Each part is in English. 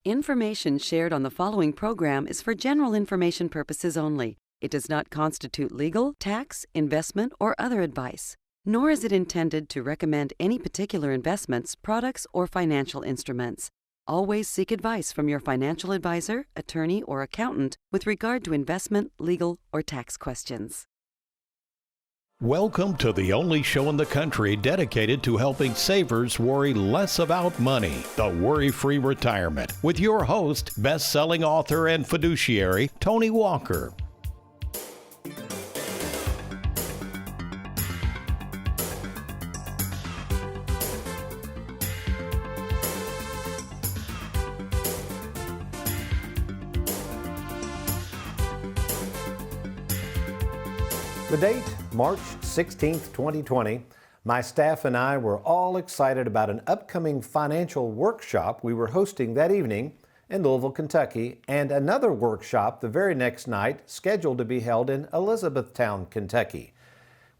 Information shared on the following program is for general information purposes only. It does not constitute legal, tax, investment, or other advice, nor is it intended to recommend any particular investments, products, or financial instruments. Always seek advice from your financial advisor, attorney, or accountant with regard to investment, legal, or tax questions. Welcome to the only show in the country dedicated to helping savers worry less about money, the Worry-Free Retirement, with your host, best-selling author and fiduciary, Tony Walker. The date, March 16th, 2020. My staff and I were all excited about an upcoming financial workshop we were hosting that evening in Louisville, Kentucky, and another workshop the very next night scheduled to be held in Elizabethtown, Kentucky.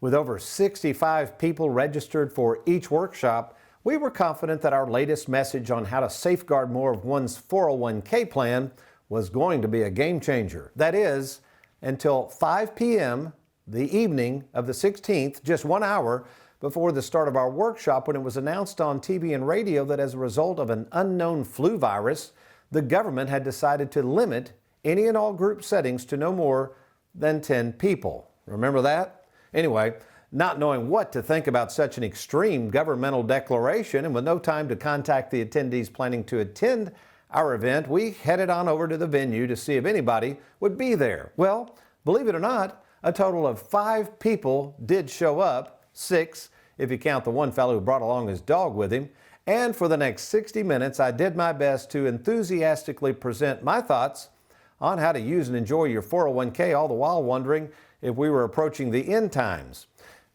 With over 65 people registered for each workshop, we were confident that our latest message on how to safeguard more of one's 401k plan was going to be a game changer. That is, until 5 p.m. the evening of the 16th, just 1 hour before the start of our workshop, when it was announced on TV and radio that as a result of an unknown flu virus, the government had decided to limit any and all group settings to no more than 10 people. Remember that? Anyway, not knowing what to think about such an extreme governmental declaration and with no time to contact the attendees planning to attend our event, we headed on over to the venue to see if anybody would be there. Well, believe it or not, a total of 5 people did show up, 6 if you count the one fellow who brought along his dog with him. And for the next 60 minutes, I did my best to enthusiastically present my thoughts on how to use and enjoy your 401k, all the while wondering if we were approaching the end times.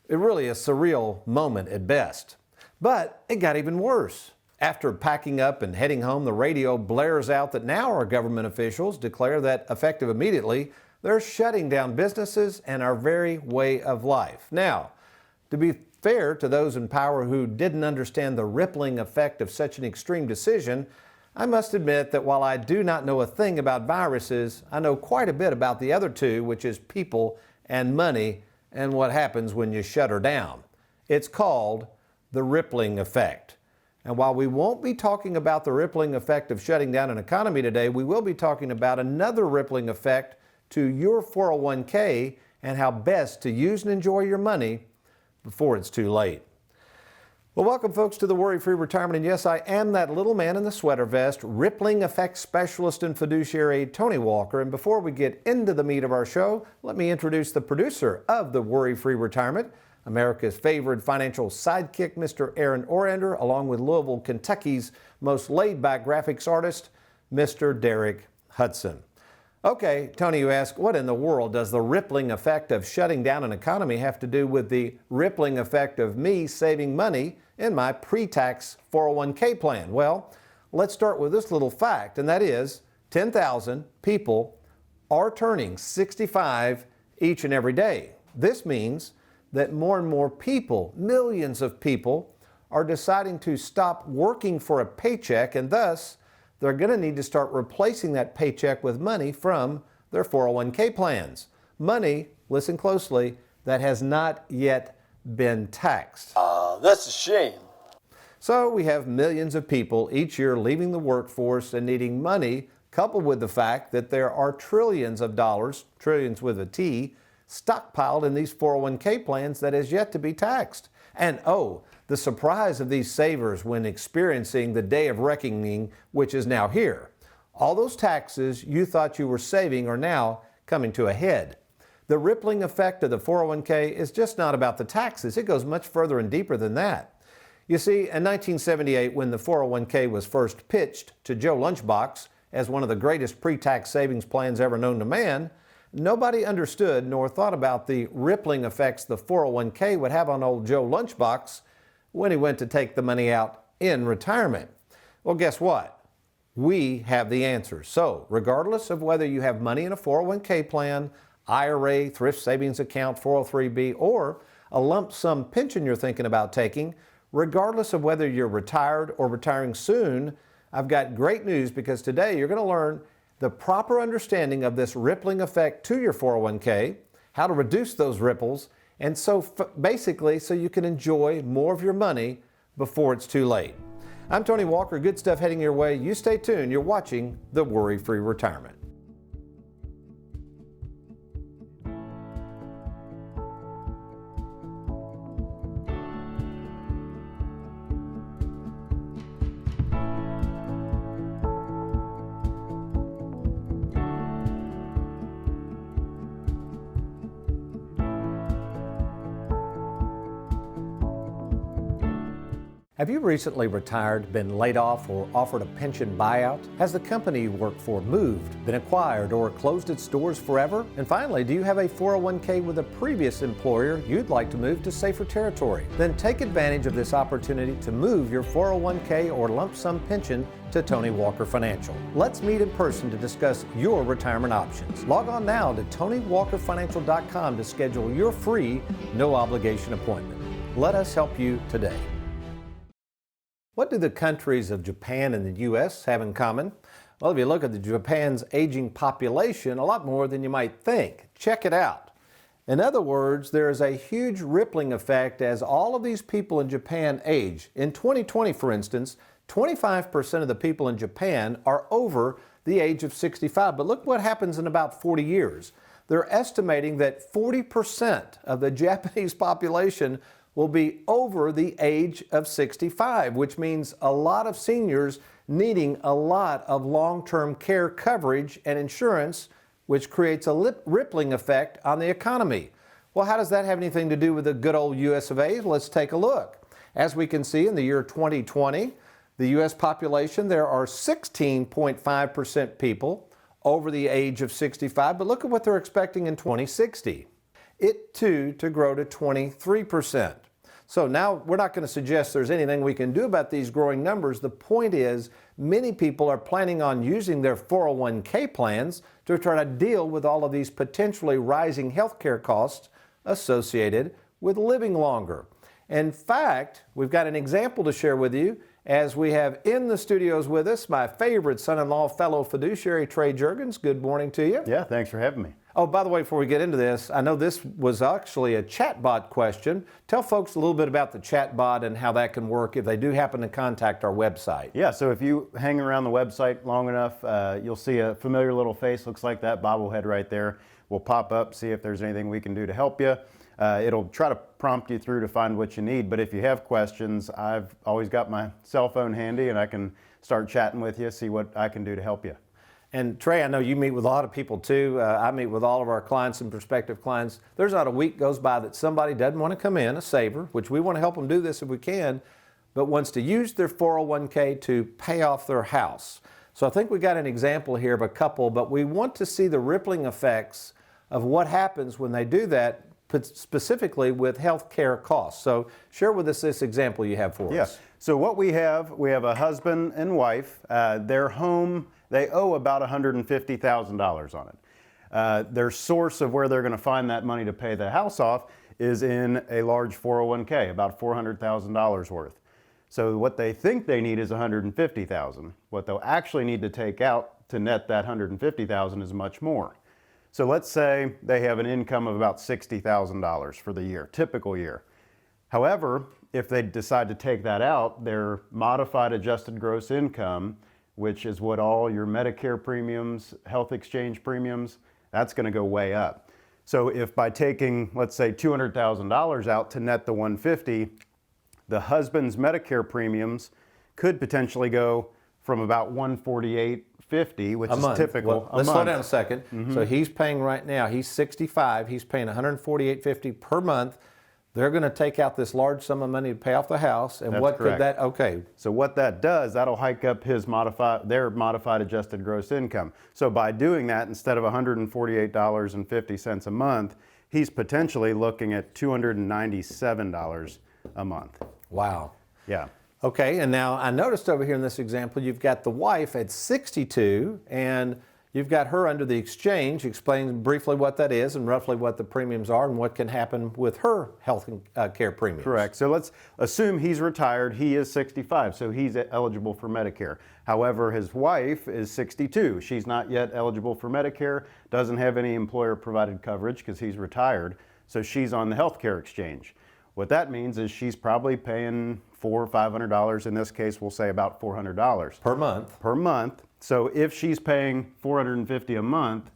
It really is a surreal moment at best. But it got even worse. After packing up and heading home, the radio blares out that now our government officials declare that effective immediately, they're shutting down businesses and our very way of life. Now, to be fair to those in power who didn't understand the rippling effect of such an extreme decision, I must admit that while I do not know a thing about viruses, I know quite a bit about the other two, which is people and money and what happens when you shut her down. It's called the rippling effect. And while we won't be talking about the rippling effect of shutting down an economy today, we will be talking about another rippling effect to your 401k and how best to use and enjoy your money before it's too late. Well, welcome folks to the Worry-Free Retirement, and yes, I am that little man in the sweater vest, rippling effects specialist and fiduciary Tony Walker. And before we get into the meat of our show, let me introduce the producer of the Worry-Free Retirement, America's favorite financial sidekick, Mr. Aaron Orander, along with Louisville, Kentucky's most laid-back graphics artist, Mr. Derek Hudson. Okay, Tony, you ask, what in the world does the rippling effect of shutting down an economy have to do with the rippling effect of me saving money in my pre-tax 401k plan? Well, let's start with this little fact, and that is 10,000 people are turning 65 each and every day. This means that more and more people, millions of people, are deciding to stop working for a paycheck, and thus they're going to need to start replacing that paycheck with money from their 401k plans. Money, listen closely, that has not yet been taxed. That's a shame. So we have millions of people each year leaving the workforce and needing money, coupled with the fact that there are trillions of dollars, trillions with a T, stockpiled in these 401k plans that is yet to be taxed. And the surprise of these savers when experiencing the day of reckoning, which is now here. All those taxes you thought you were saving are now coming to a head. The rippling effect of the 401k is just not about the taxes. It goes much further and deeper than that. You see, in 1978, when the 401k was first pitched to Joe Lunchbox as one of the greatest pre-tax savings plans ever known to man, nobody understood nor thought about the rippling effects the 401k would have on old Joe Lunchbox when he went to take the money out in retirement. Well, guess what? We have the answer. So, regardless of whether you have money in a 401k plan, IRA, thrift savings account, 403b, or a lump sum pension you're thinking about taking, regardless of whether you're retired or retiring soon, I've got great news because today you're going to learn the proper understanding of this rippling effect to your 401k, how to reduce those ripples, and so basically so you can enjoy more of your money before it's too late. I'm Tony Walker. Good stuff heading your way. You stay tuned. You're watching The Worry-Free Retirement. Have you recently retired, been laid off, or offered a pension buyout? Has the company you work for moved, been acquired, or closed its doors forever? And finally, do you have a 401k with a previous employer you'd like to move to safer territory? Then take advantage of this opportunity to move your 401k or lump sum pension to Tony Walker Financial. Let's meet in person to discuss your retirement options. Log on now to TonyWalkerFinancial.com to schedule your free, no obligation appointment. Let us help you today. What do the countries of Japan and the U.S. have in common? Well, if you look at Japan's aging population, a lot more than you might think. Check it out. In other words, there is a huge rippling effect as all of these people in Japan age. In 2020, for instance, 25% of the people in Japan are over the age of 65. But look what happens in about 40 years. They're estimating that 40% of the Japanese population will be over the age of 65, which means a lot of seniors needing a lot of long-term care coverage and insurance, which creates a rippling effect on the economy. Well, how does that have anything to do with the good old US of A? Let's take a look. As we can see in the year 2020, the US population, there are 16.5% people over the age of 65, but look at what they're expecting in 2060. It too to grow to 23%. So now we're not going to suggest there's anything we can do about these growing numbers. The point is many people are planning on using their 401k plans to try to deal with all of these potentially rising healthcare costs associated with living longer. In fact, we've got an example to share with you as we have in the studios with us my favorite son-in-law, fellow fiduciary, Trey Juergens. Good morning to you. Yeah, thanks for having me. Oh, by the way, before we get into this, I know this was actually a chatbot question. Tell folks a little bit about the chatbot and how that can work if they do happen to contact our website. Yeah, so if you hang around the website long enough, you'll see a familiar little face, looks like that bobblehead right there. We'll pop up, see if there's anything we can do to help you. It'll try to prompt you through to find what you need, but if you have questions, I've always got my cell phone handy and I can start chatting with you, see what I can do to help you. And Trey, I know you meet with a lot of people too. I meet with all of our clients and prospective clients. There's not a week goes by that somebody doesn't want to come in, a saver, which we want to help them do this if we can, but wants to use their 401k to pay off their house. So I think we got an example here of a couple, but we want to see the rippling effects of what happens when they do that, specifically with health care costs. So share with us this example you have for us. Yeah. So what we have a husband and wife. Their home, they owe about $150,000 on it. Their source of where they're going to find that money to pay the house off is in a large 401k, about $400,000 worth. So what they think they need is $150,000. What they'll actually need to take out to net that $150,000 is much more. So let's say they have an income of about $60,000 for the year, typical year. However, if they decide to take that out, their modified adjusted gross income, which is what all your Medicare premiums, health exchange premiums, that's going to go way up. So if by taking, let's say, $200,000 out to net the $150,000, the husband's Medicare premiums could potentially go from about $148.50, which is typical, well, a month. Let's slow down a second. So he's paying right now, he's 65, he's paying $148.50 per month. They're going to take out this large sum of money to pay off the house. And That's what correct. could that, okay. So what that does, that'll hike up his their modified adjusted gross income. So by doing that, instead of $148.50 a month, he's potentially looking at $297 a month. Wow. Yeah. Okay, and now I noticed over here in this example, you've got the wife at 62, and You've got her under the exchange. Explain briefly what that is and roughly what the premiums are and what can happen with her health care premiums. Correct. So let's assume he's retired. He is 65, so he's eligible for Medicare. However, his wife is 62. She's not yet eligible for Medicare, doesn't have any employer-provided coverage because he's retired, so she's on the health care exchange. What that means is she's probably paying $400 or $500. In this case, we'll say about $400 Per month. per month. So if she's paying $450 a month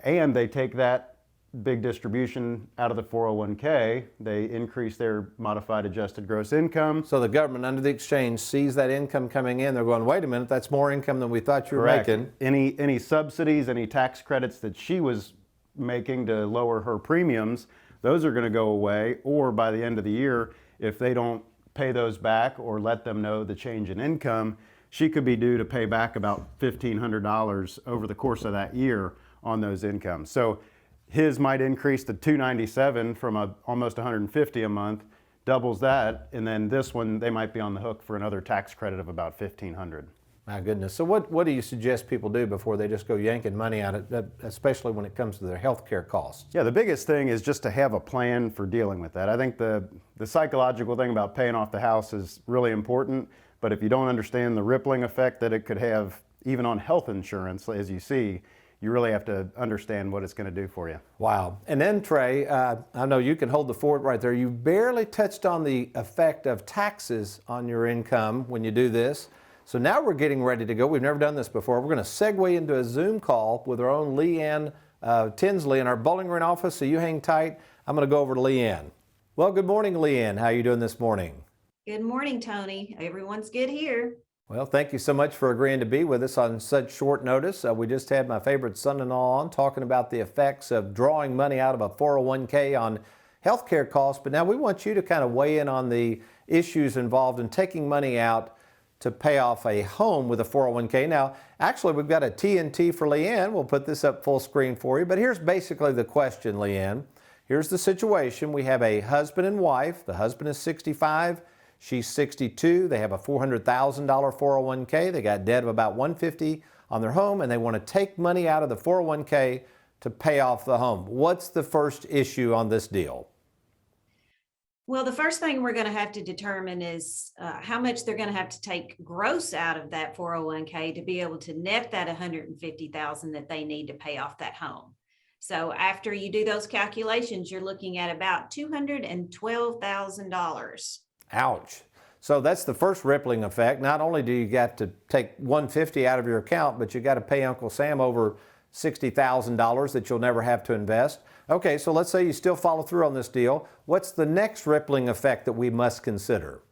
and they take that big distribution out of the 401k, they increase their modified adjusted gross income. So the government under the exchange sees that income coming in. They're going, wait a minute, that's more income than we thought you were Correct. making. Any subsidies, any tax credits that she was making to lower her premiums, those are going to go away. Or by the end of the year, if they don't pay those back or let them know the change in income, she could be due to pay back about $1,500 over the course of that year on those incomes. So his might increase to $297 from almost $150 a month, doubles that, and then this one they might be on the hook for another tax credit of about $1,500. My goodness. So what do you suggest people do before they just go yanking money out of it, especially when it comes to their health care costs? Yeah, the biggest thing is just to have a plan for dealing with that. I think the psychological thing about paying off the house is really important, but if you don't understand the rippling effect that it could have even on health insurance, as you see, you really have to understand what it's going to do for you. Wow. And then Trey, I know you can hold the fort right there. You barely touched on the effect of taxes on your income when you do this. So now we're getting ready to go. We've never done this before. We're going to segue into a Zoom call with our own Leanne Tinsley in our Bowling Green office. So you hang tight. I'm going to go over to Leanne. Well, good morning, Leanne. How are you doing this morning? Good morning, Tony. Everyone's good here. Well, thank you so much for agreeing to be with us on such short notice. We just had my favorite son-in-law on talking about the effects of drawing money out of a 401k on healthcare costs. But now we want you to kind of weigh in on the issues involved in taking money out to pay off a home with a 401k. Now, actually, we've got a TNT for Leanne. We'll put this up full screen for you. But here's basically the question, Leanne. Here's the situation. We have a husband and wife. The husband is 65. She's 62. They have a $400,000 401k. They got debt of about $150 on their home, and they want to take money out of the 401k to pay off the home. What's the first issue on this deal? Well, the first thing we're going to have to determine is how much they're going to have to take gross out of that 401k to be able to net that $150,000 that they need to pay off that home. So after you do those calculations, you're looking at about $212,000. Ouch. So that's the first rippling effect. Not only do you got to take $150 out of your account, but you got to pay Uncle Sam over $60,000 that you'll never have to invest. Okay, so let's say you still follow through on this deal. What's the next rippling effect that we must consider?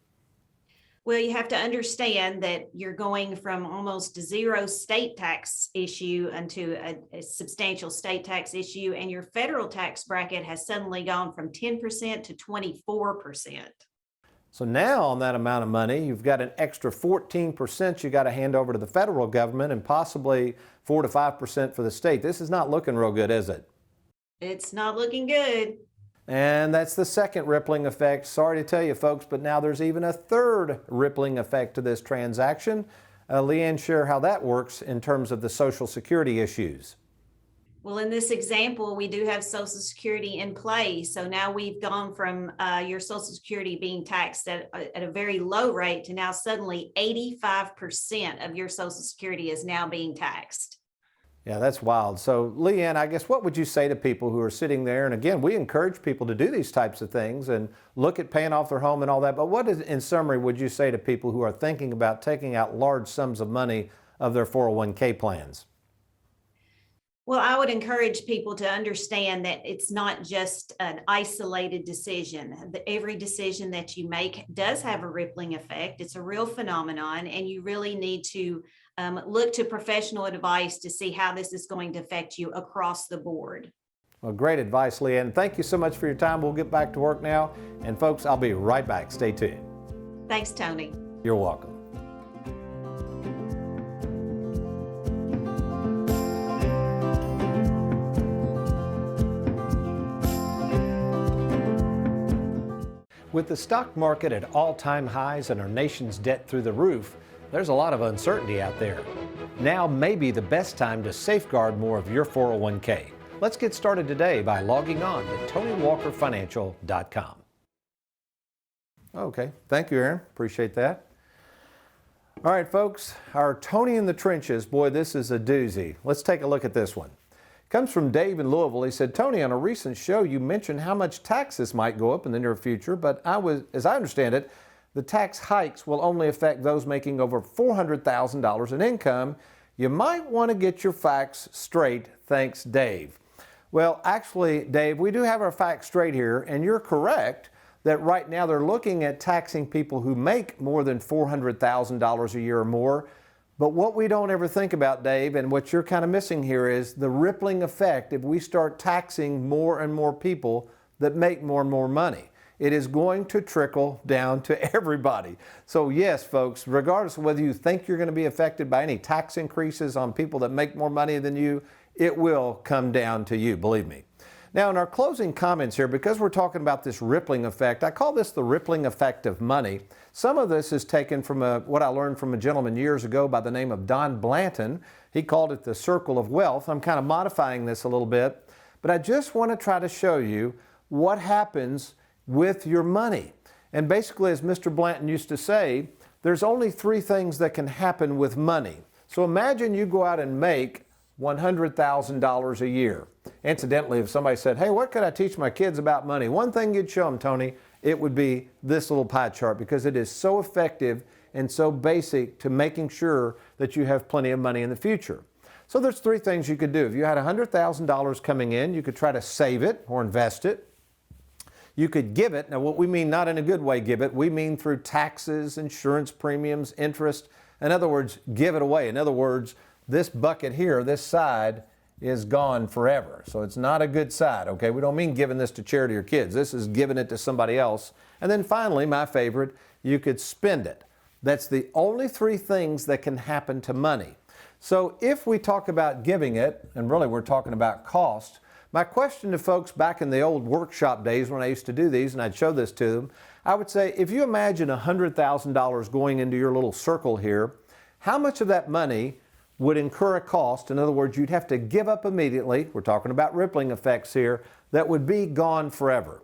Well, you have to understand that you're going from almost zero state tax issue into a substantial state tax issue, and your federal tax bracket has suddenly gone from 10% to 24%. So now on that amount of money, you've got an extra 14% you got to hand over to the federal government and possibly 4 to 5% for the state. This is not looking real good, is it? It's not looking good. And that's the second rippling effect. Sorry to tell you, folks, but now there's even a third rippling effect to this transaction. Leanne, share how that works in terms of the Social Security issues. Well, in this example, we do have Social Security in play. So now we've gone from your Social Security being taxed at a very low rate to now suddenly 85% of your Social Security is now being taxed. Yeah, that's wild. So, Leanne, I guess what would you say to people who are sitting there? And again, we encourage people to do these types of things and look at paying off their home and all that. But what is, in summary, would you say to people who are thinking about taking out large sums of money of their 401k plans? Well, I would encourage people to understand that it's not just an isolated decision. Every decision that you make does have a rippling effect. It's a real phenomenon, and you really need to look to professional advice to see how this is going to affect you across the board. Well, great advice, Leanne. Thank you so much for your time. We'll get back to work now. And folks, I'll be right back. Stay tuned. Thanks, Tony. You're welcome. With the stock market at all-time highs and our nation's debt through the roof, there's a lot of uncertainty out there. Now may be the best time to safeguard more of your 401k. Let's get started today by logging on to TonyWalkerFinancial.com. Okay, thank you, Aaron. Appreciate that. All right, folks, our Tony in the Trenches, boy, this is a doozy. Let's take a look at this one. Comes from Dave in Louisville. He said, Tony, on a recent show, you mentioned how much taxes might go up in the near future, but as I understand it, the tax hikes will only affect those making over $400,000 in income. You might want to get your facts straight. Thanks, Dave. Well, actually, Dave, we do have our facts straight here, and you're correct that right now they're looking at taxing people who make more than $400,000 a year or more. But what we don't ever think about, Dave, and what you're kind of missing here is the rippling effect if we start taxing more and more people that make more and more money. It is going to trickle down to everybody. So yes, folks, regardless of whether you think you're going to be affected by any tax increases on people that make more money than you, it will come down to you, believe me. Now, in our closing comments here, because we're talking about this rippling effect, I call this the rippling effect of money. Some of this is taken from what I learned from a gentleman years ago by the name of Don Blanton. He called it the circle of wealth. I'm kind of modifying this a little bit, but I just want to try to show you what happens with your money. And basically, as Mr. Blanton used to say, there's only three things that can happen with money. So imagine you go out and make $100,000 a year. Incidentally, if somebody said, hey, what could I teach my kids about money? One thing you'd show them, Tony, it would be this little pie chart, because it is so effective and so basic to making sure that you have plenty of money in the future. So there's three things you could do. If you had $100,000 coming in, you could try to save it or invest it. You could give it. Now, what we mean, not in a good way, give it. We mean through taxes, insurance premiums, interest. In other words, give it away. In other words, this bucket here, this side, is gone forever. So it's not a good side, okay? We don't mean giving this to charity or kids. This is giving it to somebody else. And then finally, my favorite, you could spend it. That's the only three things that can happen to money. So if we talk about giving it, and really we're talking about cost, my question to folks back in the old workshop days when I used to do these and I'd show this to them, I would say, if you imagine $100,000 going into your little circle here, how much of that money would incur a cost? In other words, you'd have to give up immediately. We're talking about rippling effects here that would be gone forever.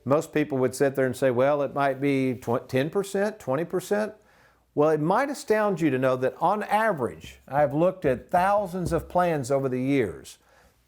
Most people would sit there and say, well, it might be 10%, 20%. Well, it might astound you to know that on average, I've looked at thousands of plans over the years,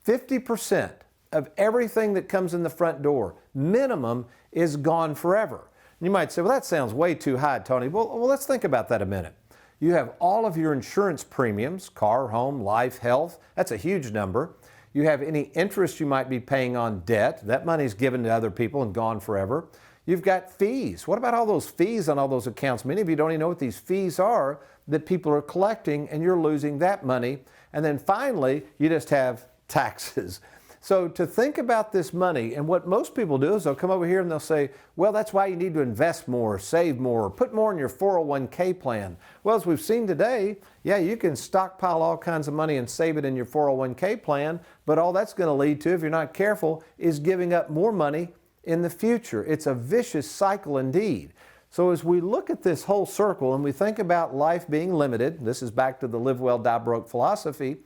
50% of everything that comes in the front door, minimum, is gone forever. And you might say, well, that sounds way too high, Tony. Well, let's think about that a minute. You have all of your insurance premiums, car, home, life, health. That's a huge number. You have any interest you might be paying on debt. That money's given to other people and gone forever. You've got fees. What about all those fees on all those accounts? Many of you don't even know what these fees are that people are collecting, and you're losing that money. And then finally, you just have taxes. So to think about this money, and what most people do is they'll come over here and they'll say, well, that's why you need to invest more, save more, put more in your 401k plan. Well, as we've seen today, yeah, you can stockpile all kinds of money and save it in your 401k plan, but all that's going to lead to, if you're not careful, is giving up more money in the future. It's a vicious cycle indeed. So as we look at this whole circle and we think about life being limited, this is back to the live well, die broke philosophy.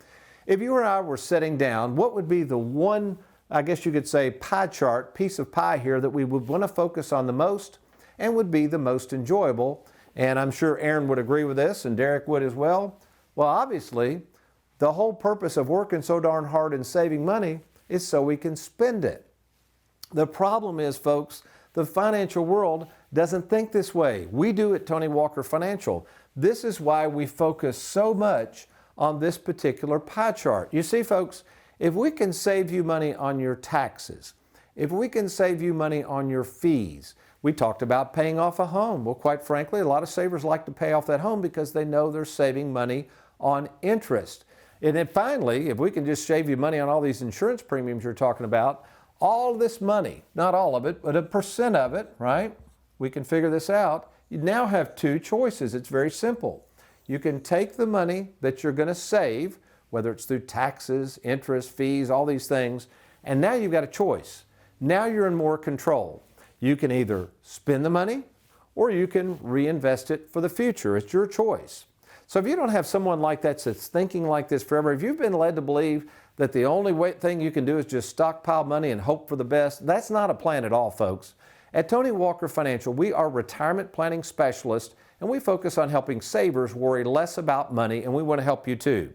If you and I were sitting down, what would be the one, I guess you could say, pie chart, piece of pie here that we would want to focus on the most and would be the most enjoyable? And I'm sure Aaron would agree with this and Derek would as well. Well, obviously, the whole purpose of working so darn hard and saving money is so we can spend it. The problem is, folks, the financial world doesn't think this way. We do at Tony Walker Financial. This is why we focus so much on this particular pie chart. You see, folks, if we can save you money on your taxes, if we can save you money on your fees, we talked about paying off a home. Well, quite frankly, a lot of savers like to pay off that home because they know they're saving money on interest. And then finally, if we can just save you money on all these insurance premiums you're talking about, all this money, not all of it, but a percent of it, right? We can figure this out. You now have two choices. It's very simple. You can take the money that you're going to save, whether it's through taxes, interest, fees, all these things, and now you've got a choice. Now you're in more control. You can either spend the money or you can reinvest it for the future. It's your choice. So if you don't have someone like that that's thinking like this forever, if you've been led to believe that the only thing you can do is just stockpile money and hope for the best, that's not a plan at all, folks. At Tony Walker Financial, we are retirement planning specialists, and we focus on helping savers worry less about money, and we want to help you too.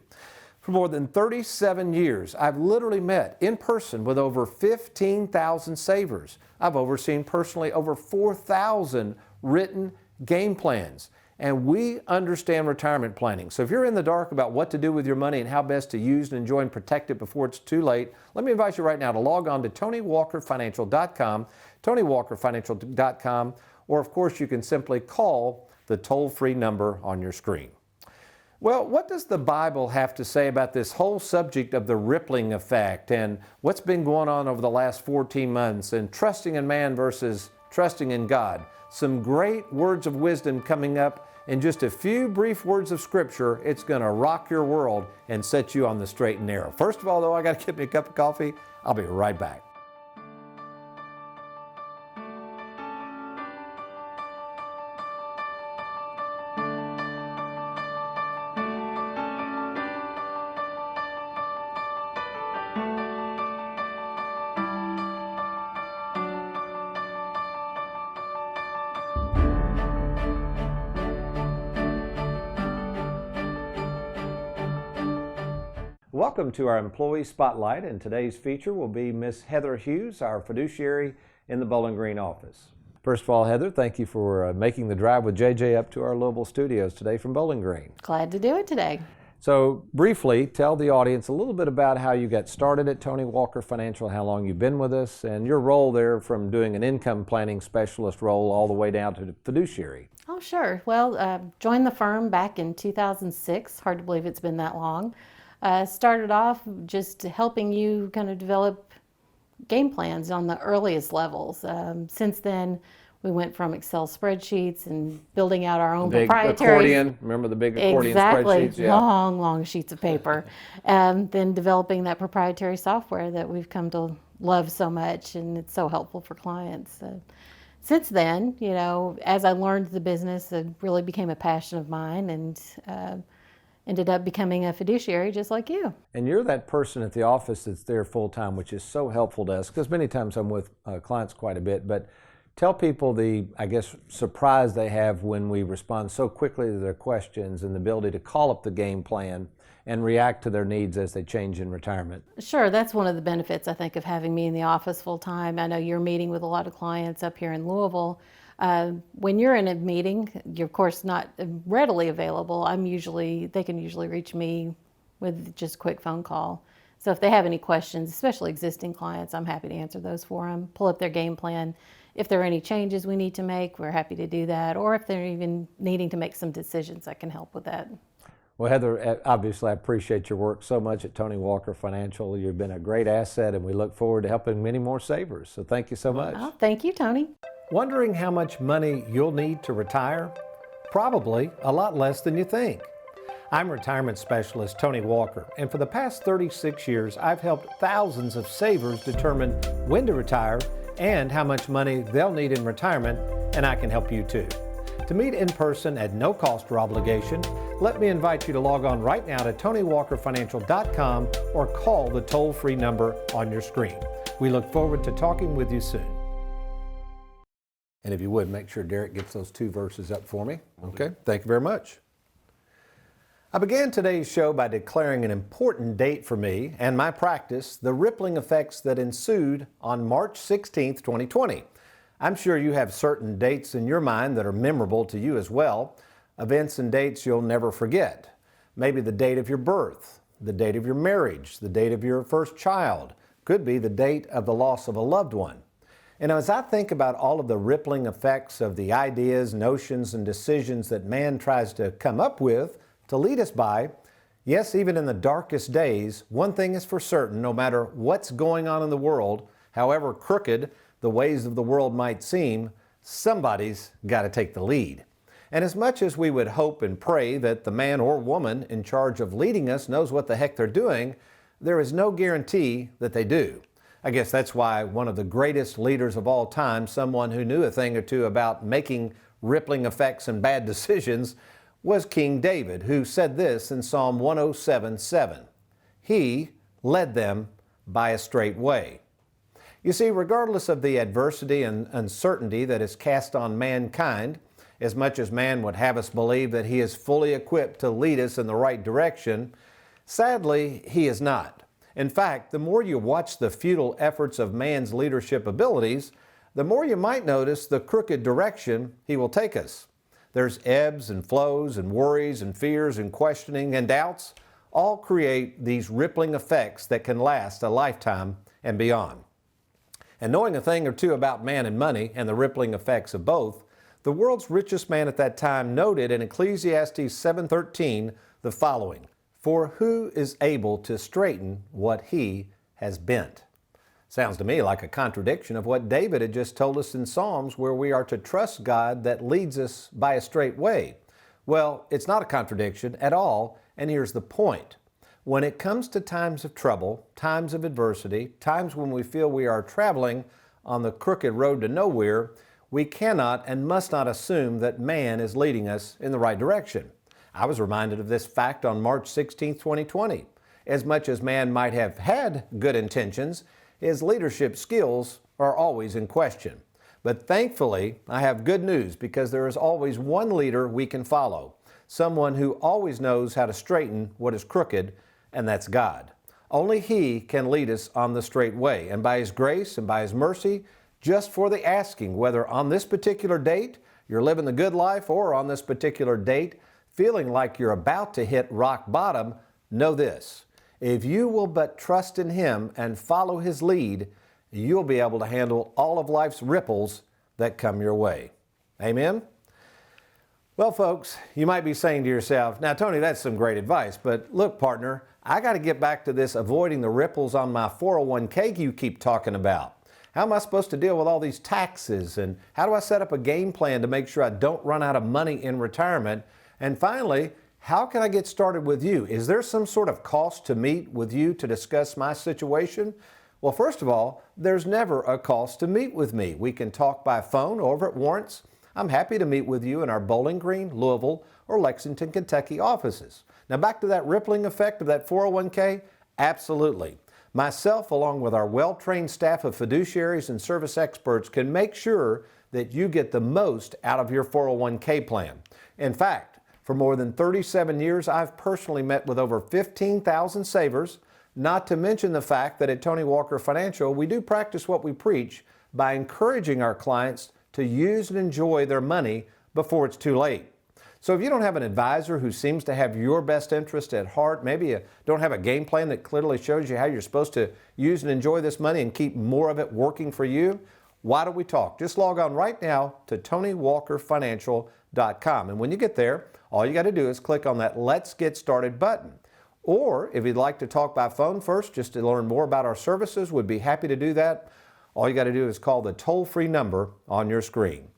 For more than 37 years, I've literally met in person with over 15,000 savers. I've overseen personally over 4,000 written game plans. And we understand retirement planning. So if you're in the dark about what to do with your money and how best to use and enjoy and protect it before it's too late, let me invite you right now to log on to TonyWalkerFinancial.com, TonyWalkerFinancial.com, or of course you can simply call the toll-free number on your screen. Well, what does the Bible have to say about this whole subject of the rippling effect and what's been going on over the last 14 months and trusting in man versus trusting in God? Some great words of wisdom coming up in just a few brief words of Scripture. It's going to rock your world and set you on the straight and narrow. First of all, though, I got to get me a cup of coffee. I'll be right back. Welcome to our Employee Spotlight, and today's feature will be Miss Heather Hughes, our fiduciary in the Bowling Green office. First of all, Heather, thank you for making the drive with JJ up to our Louisville studios today from Bowling Green. Glad to do it today. So briefly, tell the audience a little bit about how you got started at Tony Walker Financial, how long you've been with us, and your role there from doing an income planning specialist role all the way down to the fiduciary. Oh, sure. Well, joined the firm back in 2006. Hard to believe it's been that long. Started off just helping you kind of develop game plans on the earliest levels. Since then, we went from Excel spreadsheets and building out our own Big proprietary accordion. Remember the big accordion spreadsheets? Yeah. Long sheets of paper. Then developing that proprietary software that we've come to love so much, and it's so helpful for clients. Since then, you know, as I learned the business, it really became a passion of mine, and ended up becoming a fiduciary just like you. And you're that person at the office that's there full time, which is so helpful to us, because many times I'm with clients quite a bit. But tell people the, I guess, surprise they have when we respond so quickly to their questions and the ability to call up the game plan and react to their needs as they change in retirement. Sure, that's one of the benefits, I think, of having me in the office full time. I know you're meeting with a lot of clients up here in Louisville. When you're in a meeting, you're of course not readily available. They can usually reach me with just a quick phone call. So if they have any questions, especially existing clients, I'm happy to answer those for them, pull up their game plan. If there are any changes we need to make, we're happy to do that. Or if they're even needing to make some decisions, I can help with that. Well, Heather, obviously I appreciate your work so much at Tony Walker Financial. You've been a great asset, and we look forward to helping many more savers. So thank you so much. Oh, thank you, Tony. Wondering how much money you'll need to retire? Probably a lot less than you think. I'm retirement specialist Tony Walker, and for the past 36 years, I've helped thousands of savers determine when to retire and how much money they'll need in retirement, and I can help you too. To meet in person at no cost or obligation, let me invite you to log on right now to TonyWalkerFinancial.com or call the toll-free number on your screen. We look forward to talking with you soon. And if you would, make sure Derek gets those 2 verses up for me. Okay, thank you very much. I began today's show by declaring an important date for me and my practice, the rippling effects that ensued on March 16th, 2020. I'm sure you have certain dates in your mind that are memorable to you as well, events and dates you'll never forget. Maybe the date of your birth, the date of your marriage, the date of your first child, could be the date of the loss of a loved one. And as I think about all of the rippling effects of the ideas, notions, and decisions that man tries to come up with to lead us by, yes, even in the darkest days, one thing is for certain: no matter what's going on in the world, however crooked the ways of the world might seem, somebody's got to take the lead. And as much as we would hope and pray that the man or woman in charge of leading us knows what the heck they're doing, there is no guarantee that they do. I guess that's why one of the greatest leaders of all time, someone who knew a thing or two about making rippling effects and bad decisions, was King David, who said this in Psalm 107:7. He led them by a straight way. You see, regardless of the adversity and uncertainty that is cast on mankind, as much as man would have us believe that he is fully equipped to lead us in the right direction, sadly, he is not. In fact, the more you watch the futile efforts of man's leadership abilities, the more you might notice the crooked direction he will take us. There's ebbs and flows and worries and fears and questioning and doubts, all create these rippling effects that can last a lifetime and beyond. And knowing a thing or two about man and money and the rippling effects of both, the world's richest man at that time noted in Ecclesiastes 7:13 the following: "For who is able to straighten what he has bent?" Sounds to me like a contradiction of what David had just told us in Psalms, where we are to trust God that leads us by a straight way. Well, it's not a contradiction at all, and here's the point. When it comes to times of trouble, times of adversity, times when we feel we are traveling on the crooked road to nowhere, we cannot and must not assume that man is leading us in the right direction. I was reminded of this fact on March 16, 2020. As much as man might have had good intentions, his leadership skills are always in question. But thankfully, I have good news, because there is always one leader we can follow, someone who always knows how to straighten what is crooked, and that's God. Only He can lead us on the straight way, and by His grace and by His mercy, just for the asking, whether on this particular date you're living the good life, or on this particular date feeling like you're about to hit rock bottom, know this: if you will but trust in Him and follow His lead, you'll be able to handle all of life's ripples that come your way. Amen? Well, folks, you might be saying to yourself, "Now, Tony, that's some great advice, but look, partner, I got to get back to this avoiding the ripples on my 401k you keep talking about. How am I supposed to deal with all these taxes? And how do I set up a game plan to make sure I don't run out of money in retirement? And finally, how can I get started with you? Is there some sort of cost to meet with you to discuss my situation?" Well, first of all, there's never a cost to meet with me. We can talk by phone or over at Warrants. I'm happy to meet with you in our Bowling Green, Louisville, or Lexington, Kentucky offices. Now, back to that rippling effect of that 401k, absolutely. Myself, along with our well-trained staff of fiduciaries and service experts, can make sure that you get the most out of your 401k plan. In fact, for more than 37 years, I've personally met with over 15,000 savers, not to mention the fact that at Tony Walker Financial, we do practice what we preach by encouraging our clients to use and enjoy their money before it's too late. So if you don't have an advisor who seems to have your best interest at heart, maybe you don't have a game plan that clearly shows you how you're supposed to use and enjoy this money and keep more of it working for you, why don't we talk? Just log on right now to TonyWalkerFinancial.com. And when you get there, all you got to do is click on that Let's Get Started button. Or if you'd like to talk by phone first, just to learn more about our services, we'd be happy to do that. All you got to do is call the toll-free number on your screen.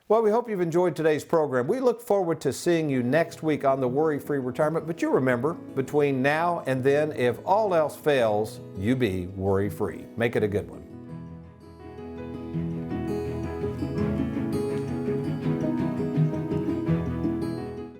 Well, we hope you've enjoyed today's program. We look forward to seeing you next week on the Worry-Free Retirement. But you remember, between now and then, if all else fails, you be worry-free. Make it a good one.